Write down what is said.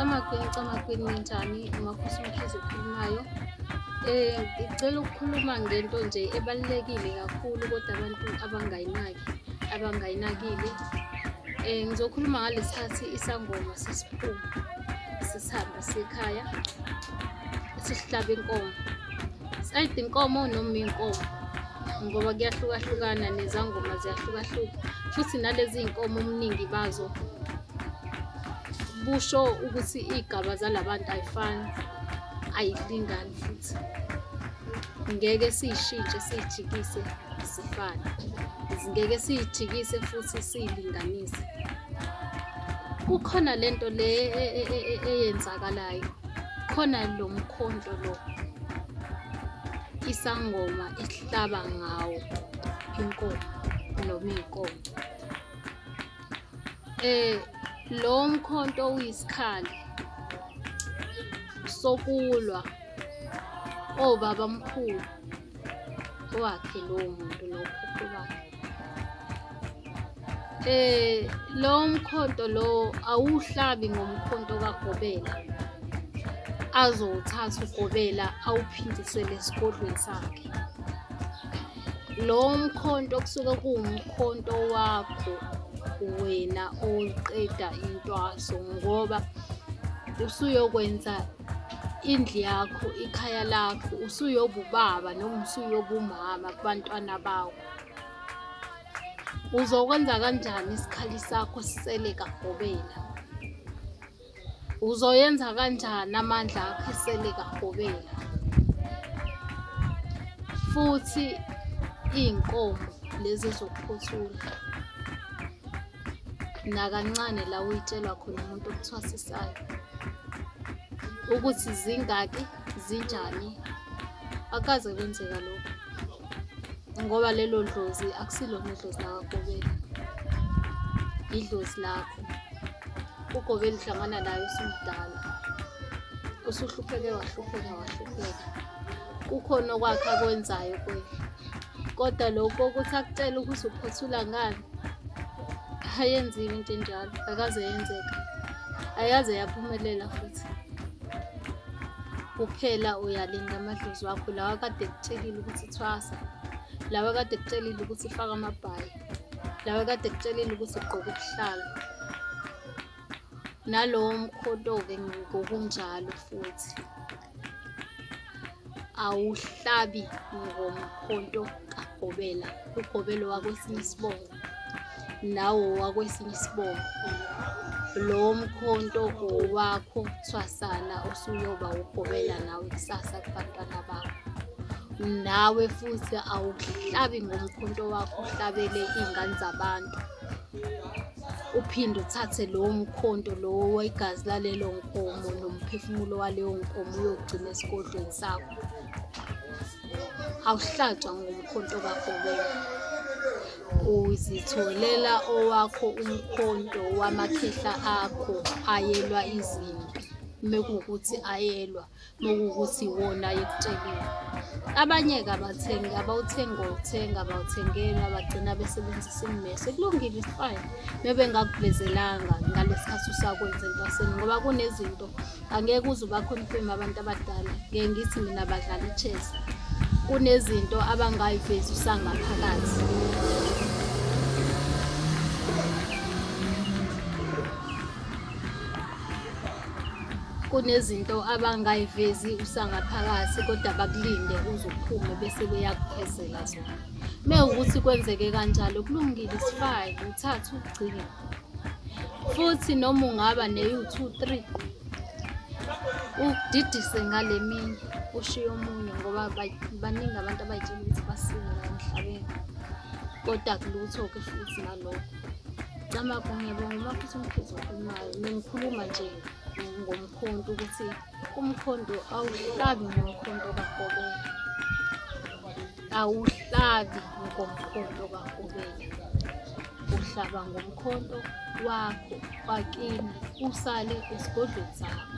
Camagwini ninjani? Umakhosi Mkhize okhulumayo. Ngicela ukukhuluma ngento nje ebalulekile kakhulu kodwa abantu abangayinakile. Ngizokhuluma ngalesikhathi isangoma sesiphuma sisihamba sekhaya sihlaba inkomo. Sayidinga inkomo noma inkomo ngoba kuyahlukahlukana nezangoma ziyahlukahluka futhi nalezi inkomo omningi bazo busho ukuthi igaba zalabantu ayifani, ayilingani futhi ngeke siyishintshe siyijikise zifane, ngeke siyijikise futhi siyilinganise. Kukhona lento le eyenzakalayo, khona lo mkhonto lo isangoma ihlaba ngawo inkomo noma iy'nkomo. Lo mkhonto uyisikhali sokulwa obaba mkhulu wakhe lowo muntu lo khokho bakhe. Lo mkhonto lo awuhlabi ngomkhonto kaGobela azowuthatha uGobela awuphindisele esigodlweni sakhe. Lo mkhonto kusuke kuwumkhonto wakho wena oyiqeda intwaso ngoba usuyokwenza indlu yakho, ikhaya lakho, usuyoba ubaba noma usuyoba umama kubantwana bawo. Uzokwenza kanjani isikhali sakho sisele kaGobela? Uzoyenza kanjani amandla akho esele kaGobela? Futhi iy'nkomo lezi ezokuphothula nakancane la uyitshelwa khona umuntu okuthwasisayo ukuthi zingaki, zinjani, akaze kwenzeka lokho ngoba lelo dlozi akusilona idlozi lakaGobela, idlozi lakho. uGobela uhlangana nayo usumdala, usuhlupheke wahlupheka, kukhona okwakhe akwenzayo kodwa lokho ukuthi akutshele ukuthi uphothula ngani, ayenziwe into enjalo, akaze yenzeka, ayaze yaphumelela futhi. Kuphela uyalinda amadlozi wakho lawa kade kutshelile ukuthi thwasa, lawa kade kutshelile ukuthi faka amabhayi, lawa kade kutshelile ukuthi ugqoke ubuhlalo. Nalowo mkhonto-ke ngokunjalo futhi awuhlabi ngomkhonto kaGobela. uGobela wakwesinye isibongo nawo wakwesinye isibongo. Lo mkhonto owakho thwasana usuyoba uGobela nawe kusasa kubantwana bakho. Nawe futhi awuhlabi ngomkhonto wakho uhlabele iy'ngane zabantu, uphinde uthathe lowo mkhonto lowo wegazi lalelo nkomo nomphefumulo waleyo nkomo uyogcina esigodlweni sakho. Awuhlatshwa ngomkhonto kaGobela, uzitholela owakho umkhonto wamakhehla akho ayelwa izimpi mekuwukuthi ayelwa, mekuwukuthi iwona ayekutsheliwe. Abanye-ke abathengi abawuthenga bawuthengela bagcina besebenzisa immese. Kulungile, it's fine mebengakuvezelanga ngalesikhathi usakwenza entwaseni ngoba kunezinto angeke uze ubakhonfirme abantu abadala. Ngeke ngithi mina badlala i-chess, kunezinto abangayivezi usangaphakathi. Kunezinto abangayivezi usangaphakathi kodwa bakulinde uze uphume bese beyakuphezela zona. Mewukuthi kwenzeke kanjalo kulungile, it's fine, uthathe ugcine. Futhi noma ungaba ne-2, 3 udidise ngale minye ushiye omunye ngoba baningi abantu abayitshela ukuthi basile la emhlabeni kodwa kulutho-ke futhi nalokho. Ngiyabonga umakhosi Mkhize okhulumayo. Ngikhuluma nje ngomkhonto ukuthi umkhonto awuhlabi ngomkhonto kaGobela, awuhlabi ngomkhonto kaGobela, uhlaba ngomkhonto wakho wakini usale esigodlweni sakho.